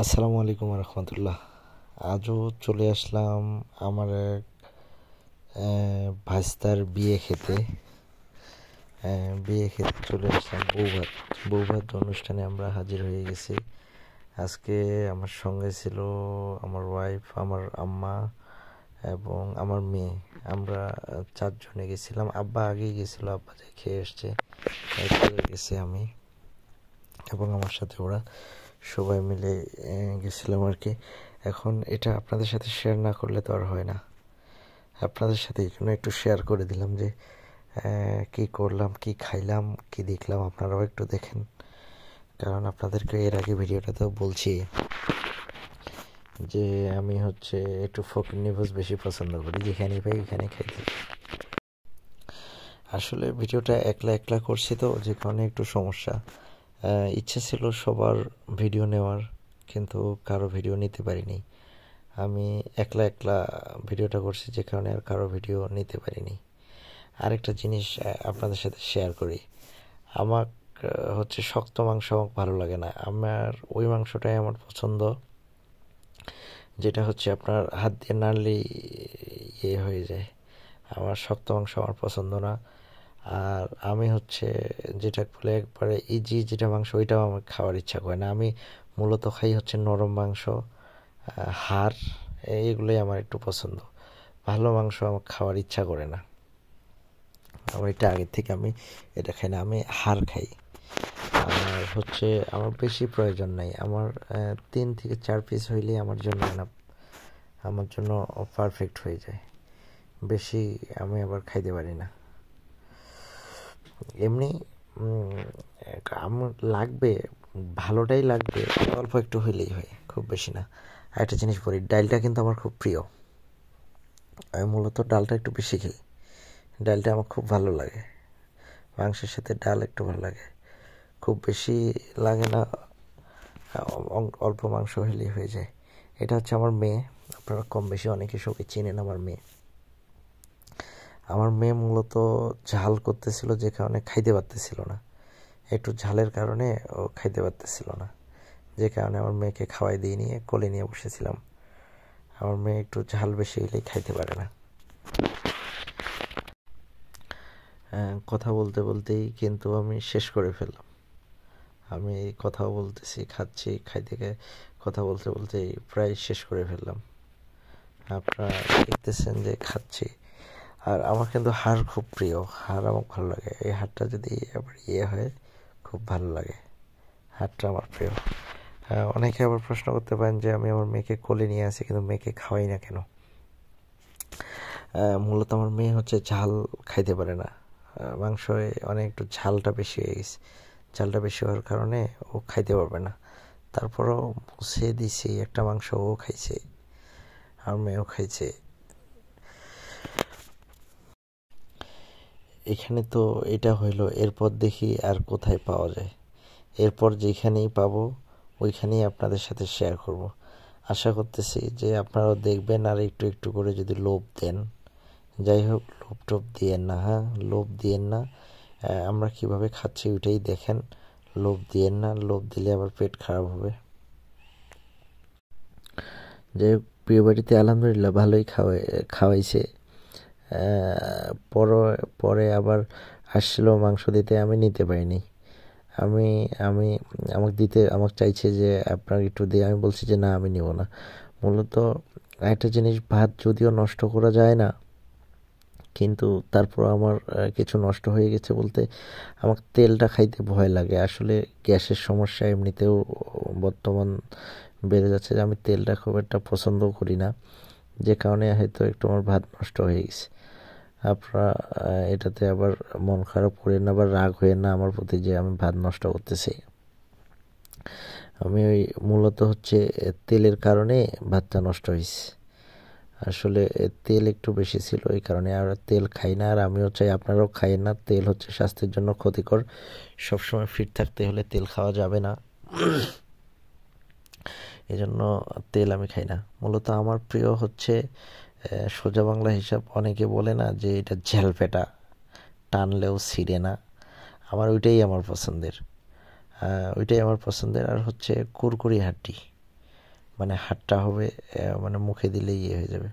আসসালামু আলাইকুম রহমতুল্লাহ। আজও চলে আসলাম আমার এক ভাস্তার বিয়ে খেতে। চলে আসলাম বৌভাত অনুষ্ঠানে আমরা হাজির হয়ে গেছি। আজকে আমার সঙ্গে ছিল আমার ওয়াইফ, আমার আম্মা এবং আমার মেয়ে। আমরা চারজনে গেছিলাম। আব্বা আগেই গেছিলো, আব্বা যে খেয়ে এসছে, এরপরে গেছি আমি এবং আমার সাথে ওরা সবাই মিলে গেছিলাম আর কি। এখন এটা আপনাদের সাথে শেয়ার না করলে তো আর হয় না। আপনাদের সাথে এই জন্য একটু শেয়ার করে দিলাম যে কি করলাম, কি খাইলাম, কি দেখলাম, আপনারাও একটু দেখেন। কারণ আপনাদেরকে এর আগে ভিডিওটাতেও বলছি যে আমি একটু ফকিন্নি ভোজ বেশি পছন্দ করি, যেখানেই পাই ওখানে খাইতে। আসলে ভিডিওটা একলা একলা করছি তো, যে কারণে একটু সমস্যা। ইচ্ছে ছিল সবার ভিডিও নেওয়ার, কিন্তু কারো ভিডিও নিতে পারিনি। আমি একলা একলা ভিডিওটা করছি, যে কারণে আর কারো ভিডিও নিতে পারিনি। আরেকটা জিনিস আপনাদের সাথে শেয়ার করি। আমার শক্ত মাংস আমার ভালো লাগে না। আমার ওই মাংসটাই আমার পছন্দ, যেটা আপনার হাত দিয়ে নাড়লেই ইয়ে হয়ে যায়। আমার শক্ত মাংস আমার পছন্দ না। আর আমি যেটা বলে একবারে ইজি যেটা মাংস, ওইটাও আমার খাওয়ার ইচ্ছা করে না। আমি মূলত খাই নরম মাংস, হাড়, এইগুলোই আমার একটু পছন্দ। ভালো মাংস আমার খাওয়ার ইচ্ছা করে না। আমার এটা আগের থেকে আমি এটা খাই না, আমি হাড় খাই। আর আমার বেশি প্রয়োজন নাই। আমার 3 থেকে 4 পিস হইলেই আমার জন্য আমার জন্য পারফেক্ট হয়ে যায়। বেশি আমি আবার খাইতে পারি না। এমনি আমার লাগবে, ভালোটাই লাগবে, অল্প একটু হইলেই হয়, খুব বেশি না। আর একটা জিনিস বলি, ডালটা কিন্তু আমার খুব প্রিয়। আমি মূলত ডালটা একটু বেশি খাই। ডালটা আমার খুব ভালো লাগে। মাংসের সাথে ডাল একটু ভালো লাগে, খুব বেশি লাগে না, অল্প মাংস হলেই হয়ে যায়। এটা আমার মেয়ে। আপনারা কম বেশি অনেকে সবাই চিনেন আমার মেয়ে। আমার মেয়ে মূলত ঝাল করতেছিল, যে কারণে খাইতে পারতেছিল না। একটু ঝালের কারণে ও খাইতে পারতেছিল না, যে কারণে আমার মেয়েকে খাওয়াই দিয়ে নিয়ে কোলে নিয়ে বসেছিলাম। আমার মেয়ে একটু ঝাল বেশি হলেই খাইতে পারে না। কথা বলতে বলতেই কিন্তু আমি শেষ করে ফেললাম। আমি কথাও বলতেছি, খাচ্ছি, কথা বলতে বলতেই প্রায় শেষ করে ফেললাম। আপনারা দেখতেছেন যে খাচ্ছি। আর আমার কিন্তু হাড় খুব প্রিয়, হাড় আমার ভালো লাগে। এই হাড়টা যদি আবার হয়, খুব ভালো লাগে। হাড়টা আমার প্রিয়। অনেকে আবার প্রশ্ন করতে পারেন যে আমি আমার মেয়েকে কোলে নিয়ে আসি, কিন্তু মেয়েকে খাওয়াই না কেন? মূলত আমার মেয়ে ঝাল খাইতে পারে না। মাংসে অনেক একটু ঝালটা বেশি হয়ে গেছে। ঝালটা বেশি হওয়ার কারণে ও খাইতে পারবে না। তারপরও মুছে দিছি একটা মাংস, ও খাইছে, আর মেয়েও খাইছে। এখানে তো এটা হইলো। এরপর দেখি আর কোথায় পাওয়া যায়। এরপর যেখানেই পাবো ওইখানেই আপনাদের সাথে শেয়ার করব। আশা করতেছি যে আপনারাও দেখবেন, আর একটু একটু করে যদি লোভ দেন। যাই হোক, লোভ টোভ দিয়েন না, হ্যাঁ, লোভ দিয়েন না। আমরা কিভাবে খাচ্ছি ওইটাই দেখেন, লোভ দিয়েন না। লোভ দিলে আবার পেট খারাপ হবে। যাই হোক, প্রিয় বাড়িতে আলহামদুলিল্লাহ ভালোই খাওয়াইছে। পরে আবার আসছিল মাংস দিতে, আমি নিতে পারিনি। আমি আমি আমাকে চাইছে যে আপনার একটু দিয়ে, আমি বলছি যে না, আমি নিব না। মূলত একটা জিনিস, ভাত যদিও নষ্ট করা যায় না, কিন্তু তারপর আমার কিছু নষ্ট হয়ে গেছে বলতে, আমার তেলটা খাইতে ভয় লাগে। আসলে গ্যাসের সমস্যা এমনিতেও বর্তমান বেড়ে যাচ্ছে, যে আমি তেলটা খুব একটা পছন্দও করি না, যে কারণে হয়তো একটু আমার ভাত নষ্ট হয়ে গেছে। আপনারা এটাতে আবার মন খারাপ করেন না বা রাগ হয়ে না আমার প্রতি যে আমি ভাত নষ্ট করতেছি। আমি মূলত তেলের কারণে ভাতটা নষ্ট হয়েছে। আসলে তেল একটু বেশি ছিল, এই কারণে। আর তেল খাই না, আর আমিও চাই আপনারাও খাইয়েন না। তেল স্বাস্থ্যের জন্য ক্ষতিকর। সবসময় ফিট থাকতে হলে তেল খাওয়া যাবে না, এজন্য তেল আমি খাই না। মূলত আমার প্রিয় সোজা বাংলা হিসাব, অনেকে বলে না যে এটা ঝ্যালপেটা, টানলেও ছিঁড়ে না। আমার ওইটাই আমার পছন্দের। আর কুরকুরি হাড্ডি, মানে হাড়টা হবে মানে মুখে দিলেই ইয়ে হয়ে যাবে।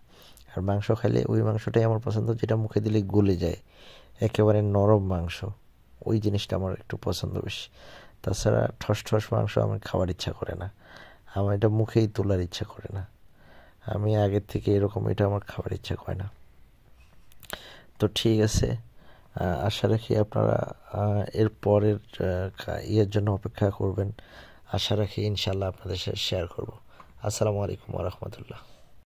আর মাংস খাইলে ওই মাংসটাই আমার পছন্দ যেটা মুখে দিলে গলে যায়, একেবারে নরম মাংস, ওই জিনিসটা আমার একটু পছন্দ বেশি। তাছাড়া ঠস ঠস মাংস আমার খাওয়ার ইচ্ছা করে না, আমার এটা মুখেই তোলার ইচ্ছা করে না। আমি আগের থেকে এরকম, এটা আমার খাবার ইচ্ছা করে না। তো ঠিক আছে, আশা রাখি আপনারা এর পরের ইয়ের জন্য অপেক্ষা করবেন। আশা রাখি ইনশাল্লাহ আপনাদের সাথে শেয়ার করব। আসসালামু আলাইকুম ওয়া রাহমাতুল্লাহ।